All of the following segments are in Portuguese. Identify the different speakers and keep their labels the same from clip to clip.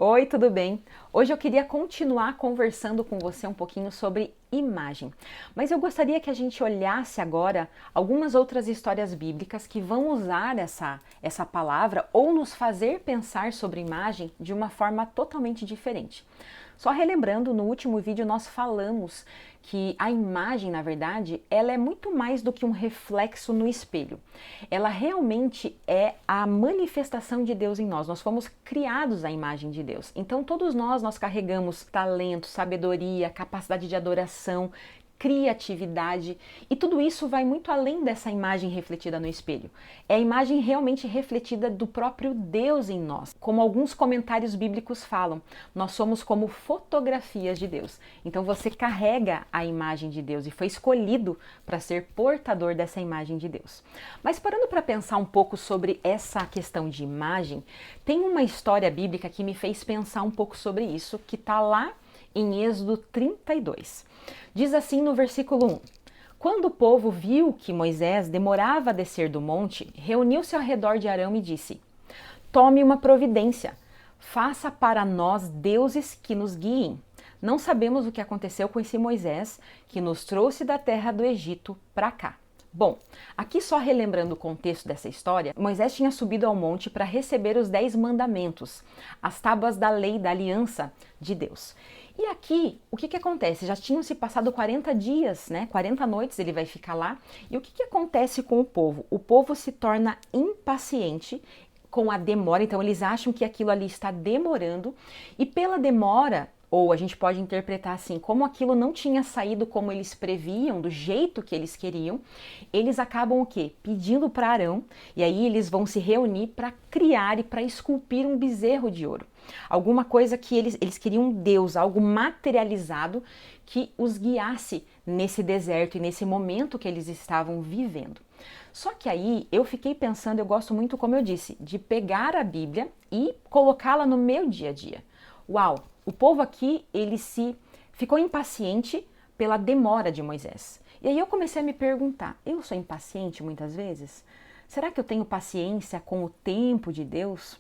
Speaker 1: Oi, tudo bem? Hoje eu queria continuar conversando com você um pouquinho sobre imagem, mas eu gostaria que a gente olhasse agora algumas outras histórias bíblicas que vão usar essa palavra ou nos fazer pensar sobre imagem de uma forma totalmente diferente. Só relembrando, no último vídeo nós falamos que a imagem, na verdade, ela é muito mais do que um reflexo no espelho. Ela realmente é a manifestação de Deus em nós. Nós fomos criados à imagem de Deus. Então todos nós carregamos talento, sabedoria, capacidade de adoração, criatividade, e tudo isso vai muito além dessa imagem refletida no espelho. É a imagem realmente refletida do próprio Deus em nós. Como alguns comentários bíblicos falam, nós somos como fotografias de Deus. Então você carrega a imagem de Deus e foi escolhido para ser portador dessa imagem de Deus. Mas parando para pensar um pouco sobre essa questão de imagem, tem uma história bíblica que me fez pensar um pouco sobre isso, que está lá em Êxodo 32. Diz assim no versículo 1: Quando o povo viu que Moisés demorava a descer do monte, reuniu-se ao redor de Arão e disse: Tome uma providência, faça para nós deuses que nos guiem. Não sabemos o que aconteceu com esse Moisés que nos trouxe da terra do Egito para cá. Bom, aqui só relembrando o contexto dessa história, Moisés tinha subido ao monte para receber os 10 mandamentos, as tábuas da lei da aliança de Deus. E aqui, o que acontece? Já tinham se passado 40 dias, né? 40 noites ele vai ficar lá. E o que acontece com o povo? O povo se torna impaciente com a demora, então eles acham que aquilo ali está demorando, e pela demora, ou a gente pode interpretar assim, como aquilo não tinha saído como eles previam, do jeito que eles queriam, eles acabam o quê? Pedindo para Arão, e aí eles vão se reunir para criar e para esculpir um bezerro de ouro. Alguma coisa que eles queriam um Deus, algo materializado que os guiasse nesse deserto e nesse momento que eles estavam vivendo. Só que aí eu fiquei pensando, eu gosto muito, como eu disse, de pegar a Bíblia e colocá-la no meu dia a dia. Uau! O povo aqui, ele ficou impaciente pela demora de Moisés. E aí eu comecei a me perguntar, eu sou impaciente muitas vezes? Será que eu tenho paciência com o tempo de Deus?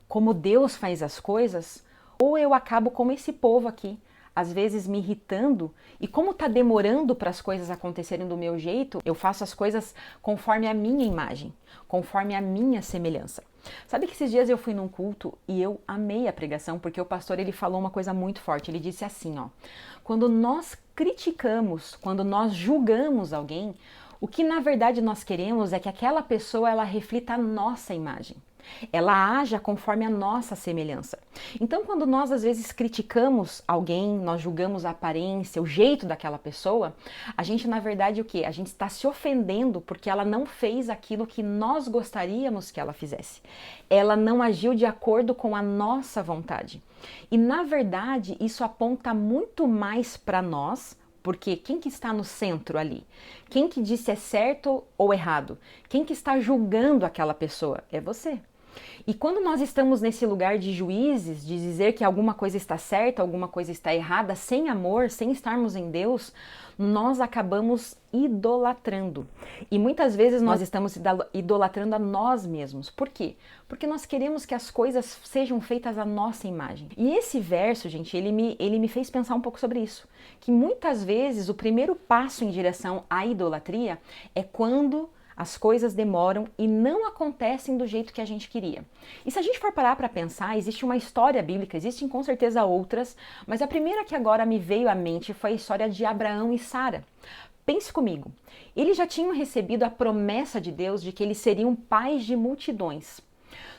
Speaker 1: Como Deus faz as coisas? Ou eu acabo como esse povo aqui, às vezes me irritando, e como está demorando para as coisas acontecerem do meu jeito, eu faço as coisas conforme a minha imagem, conforme a minha semelhança. Sabe que esses dias eu fui num culto e eu amei a pregação, porque o pastor ele falou uma coisa muito forte. Ele disse assim, ó: quando nós criticamos, quando nós julgamos alguém, o que na verdade nós queremos é que aquela pessoa ela reflita a nossa imagem. Ela haja conforme a nossa semelhança. Então, quando nós às vezes criticamos alguém, nós julgamos a aparência, o jeito daquela pessoa, a gente na verdade o quê? A gente está se ofendendo porque ela não fez aquilo que nós gostaríamos que ela fizesse. Ela não agiu de acordo com a nossa vontade. E na verdade, isso aponta muito mais para nós. Porque quem que está no centro ali? Quem que disse é certo ou errado? Quem que está julgando aquela pessoa? É você. E quando nós estamos nesse lugar de juízes, de dizer que alguma coisa está certa, alguma coisa está errada, sem amor, sem estarmos em Deus, nós acabamos idolatrando. E muitas vezes nós estamos idolatrando a nós mesmos. Por quê? Porque nós queremos que as coisas sejam feitas à nossa imagem. E esse verso, gente, ele me fez pensar um pouco sobre isso. Que muitas vezes o primeiro passo em direção à idolatria é quando as coisas demoram e não acontecem do jeito que a gente queria. E se a gente for parar para pensar, existe uma história bíblica, existem com certeza outras, mas a primeira que agora me veio à mente foi a história de Abraão e Sara. Pense comigo, eles já tinham recebido a promessa de Deus de que eles seriam pais de multidões.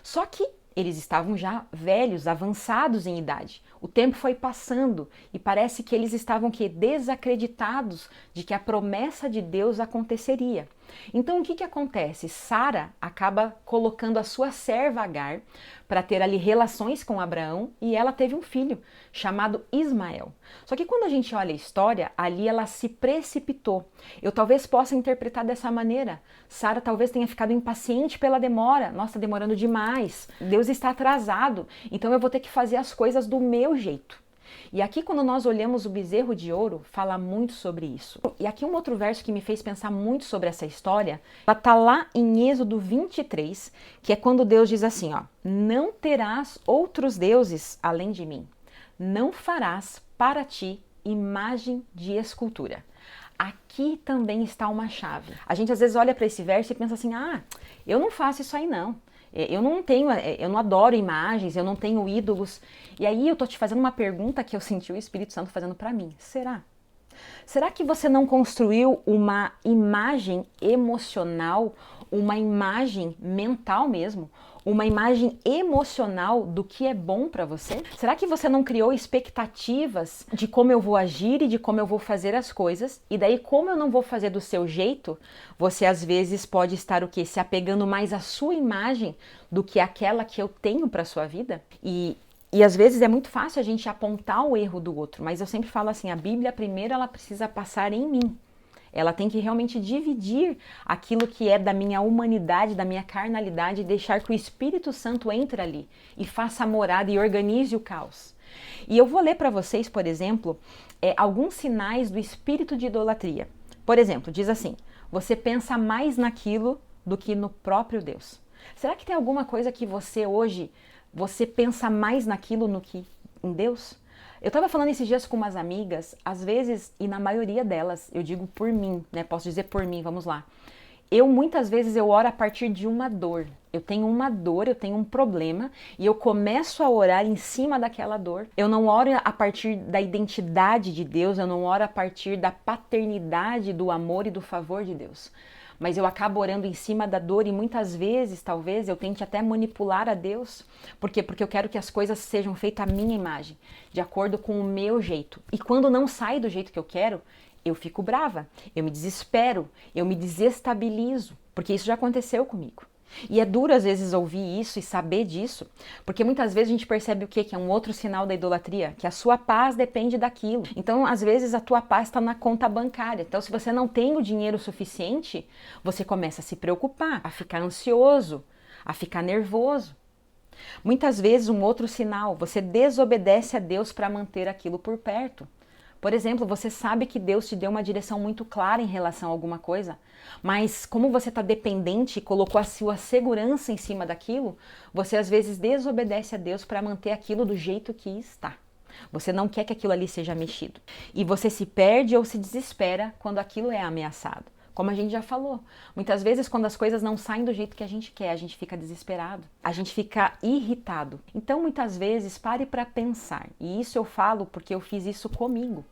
Speaker 1: Só que eles estavam já velhos, avançados em idade. O tempo foi passando e parece que eles estavam desacreditados de que a promessa de Deus aconteceria. Então o que acontece? Sara acaba colocando a sua serva Agar para ter ali relações com Abraão e ela teve um filho chamado Ismael. Só que quando a gente olha a história, ali ela se precipitou. Eu talvez possa interpretar dessa maneira. Sara talvez tenha ficado impaciente pela demora. Nossa, está demorando demais. Deus está atrasado. Então eu vou ter que fazer as coisas do meu jeito. E aqui, quando nós olhamos o bezerro de ouro, fala muito sobre isso. E aqui um outro verso que me fez pensar muito sobre essa história, ela está lá em Êxodo 23, que é quando Deus diz assim, ó: não terás outros deuses além de mim, não farás para ti imagem de escultura. Aqui também está uma chave. A gente às vezes olha para esse verso e pensa assim, eu não faço isso aí não. Eu não adoro imagens, eu não tenho ídolos. E aí eu tô te fazendo uma pergunta que eu senti o Espírito Santo fazendo para mim. Será? Será que você não construiu uma imagem emocional, uma imagem mental mesmo, uma imagem emocional do que é bom para você? Será que você não criou expectativas de como eu vou agir e de como eu vou fazer as coisas? E daí, como eu não vou fazer do seu jeito, você às vezes pode estar o quê? Se apegando mais à sua imagem do que àquela que eu tenho para sua vida? E às vezes é muito fácil a gente apontar o erro do outro, mas eu sempre falo assim, a Bíblia primeiro ela precisa passar em mim. Ela tem que realmente dividir aquilo que é da minha humanidade, da minha carnalidade, e deixar que o Espírito Santo entre ali e faça a morada e organize o caos. E eu vou ler para vocês, por exemplo, alguns sinais do espírito de idolatria. Por exemplo, diz assim, você pensa mais naquilo do que no próprio Deus. Será que tem alguma coisa que você hoje, você pensa mais naquilo do que em Deus? Eu estava falando esses dias com umas amigas, às vezes, e na maioria delas, eu digo por mim, né? Posso dizer por mim, vamos lá. Muitas vezes, eu oro a partir de uma dor. Eu tenho uma dor, eu tenho um problema, e eu começo a orar em cima daquela dor. Eu não oro a partir da identidade de Deus, eu não oro a partir da paternidade, do amor e do favor de Deus. Mas eu acabo orando em cima da dor e muitas vezes, talvez, eu tente até manipular a Deus. Por quê? Porque eu quero que as coisas sejam feitas à minha imagem, de acordo com o meu jeito. E quando não sai do jeito que eu quero, eu fico brava, eu me desespero, eu me desestabilizo, porque isso já aconteceu comigo. E é duro às vezes ouvir isso e saber disso, porque muitas vezes a gente percebe o quê? Que é um outro sinal da idolatria, que a sua paz depende daquilo. Então, às vezes, a tua paz está na conta bancária. Então, se você não tem o dinheiro suficiente, você começa a se preocupar, a ficar ansioso, a ficar nervoso. Muitas vezes, um outro sinal, você desobedece a Deus para manter aquilo por perto. Por exemplo, você sabe que Deus te deu uma direção muito clara em relação a alguma coisa, mas como você está dependente e colocou a sua segurança em cima daquilo, você às vezes desobedece a Deus para manter aquilo do jeito que está. Você não quer que aquilo ali seja mexido. E você se perde ou se desespera quando aquilo é ameaçado. Como a gente já falou, muitas vezes quando as coisas não saem do jeito que a gente quer, a gente fica desesperado, a gente fica irritado. Então muitas vezes pare para pensar, e isso eu falo porque eu fiz isso comigo.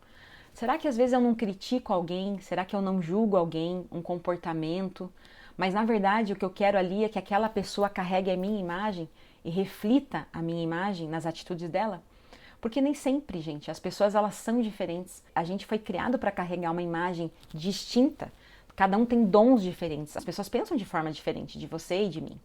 Speaker 1: Será que às vezes eu não critico alguém? Será que eu não julgo alguém, um comportamento? Mas na verdade o que eu quero ali é que aquela pessoa carregue a minha imagem e reflita a minha imagem nas atitudes dela? Porque nem sempre, gente, as pessoas elas são diferentes. A gente foi criado para carregar uma imagem distinta. Cada um tem dons diferentes, as pessoas pensam de forma diferente de você e de mim.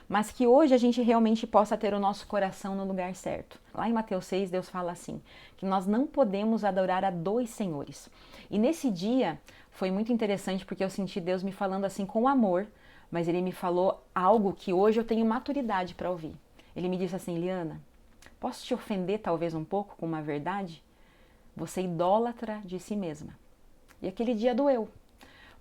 Speaker 1: Mas que hoje a gente realmente possa ter o nosso coração no lugar certo. Lá em Mateus 6, Deus fala assim, que nós não podemos adorar a dois senhores. E nesse dia foi muito interessante porque eu senti Deus me falando assim com amor, mas Ele me falou algo que hoje eu tenho maturidade para ouvir. Ele me disse assim, Liana, posso te ofender talvez um pouco com uma verdade? Você é idólatra de si mesma. E aquele dia doeu.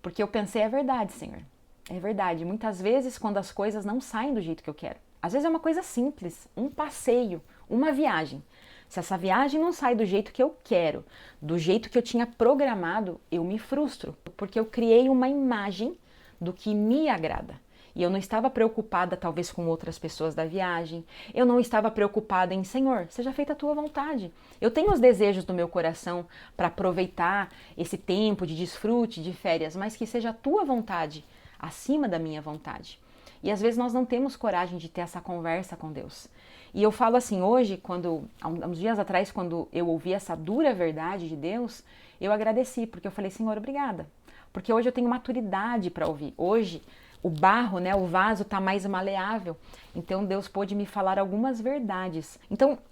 Speaker 1: Porque eu pensei, é verdade, Senhor. É verdade. Muitas vezes, quando as coisas não saem do jeito que eu quero. Às vezes é uma coisa simples, um passeio, uma viagem. Se essa viagem não sai do jeito que eu quero, do jeito que eu tinha programado, eu me frustro. Porque eu criei uma imagem do que me agrada. E eu não estava preocupada, talvez, com outras pessoas da viagem. Eu não estava preocupada em, Senhor, seja feita a tua vontade. Eu tenho os desejos do meu coração para aproveitar esse tempo de desfrute, de férias, mas que seja a tua vontade acima da minha vontade. E às vezes nós não temos coragem de ter essa conversa com Deus. E eu falo assim, hoje, há uns dias atrás, quando eu ouvi essa dura verdade de Deus, eu agradeci, porque eu falei, Senhor, obrigada. Porque hoje eu tenho maturidade para ouvir. Hoje, o barro, né, o vaso está mais maleável. Então Deus pôde me falar algumas verdades.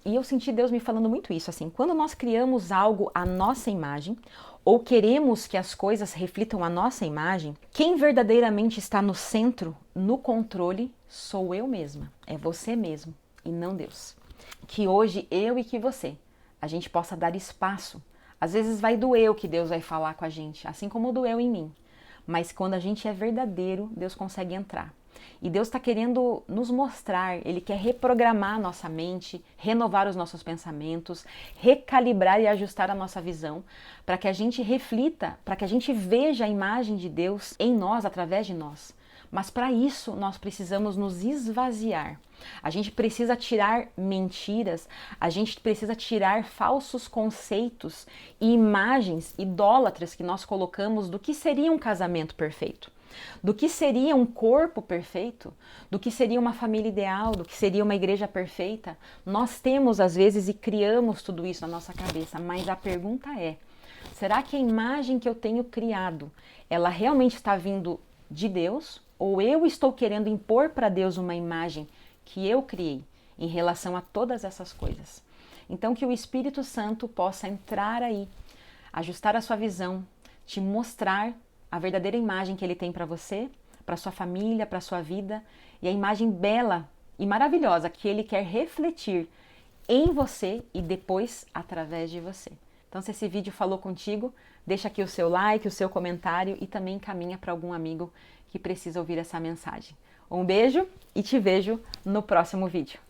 Speaker 1: E eu senti Deus me falando muito isso, assim, quando nós criamos algo à nossa imagem, ou queremos que as coisas reflitam a nossa imagem, quem verdadeiramente está no centro, no controle, sou eu mesma. É você mesmo e não Deus. Que hoje eu e que você a gente possa dar espaço. Às vezes vai doer o que Deus vai falar com a gente, assim como doeu em mim. Mas quando a gente é verdadeiro, Deus consegue entrar. E Deus está querendo nos mostrar, Ele quer reprogramar a nossa mente, renovar os nossos pensamentos, recalibrar e ajustar a nossa visão, para que a gente reflita, para que a gente veja a imagem de Deus em nós, através de nós. Mas para isso nós precisamos nos esvaziar. A gente precisa tirar mentiras, a gente precisa tirar falsos conceitos e imagens idólatras que nós colocamos do que seria um casamento perfeito, do que seria um corpo perfeito, do que seria uma família ideal, do que seria uma igreja perfeita. Nós temos às vezes e criamos tudo isso na nossa cabeça, mas a pergunta é: será que a imagem que eu tenho criado, ela realmente está vindo de Deus? Ou eu estou querendo impor para Deus uma imagem que eu criei em relação a todas essas coisas? Então que o Espírito Santo possa entrar aí, ajustar a sua visão, te mostrar a verdadeira imagem que Ele tem para você, para sua família, para sua vida, e a imagem bela e maravilhosa que Ele quer refletir em você e depois através de você. Então, se esse vídeo falou contigo, deixa aqui o seu like, o seu comentário e também encaminha para algum amigo que precisa ouvir essa mensagem. Um beijo e te vejo no próximo vídeo.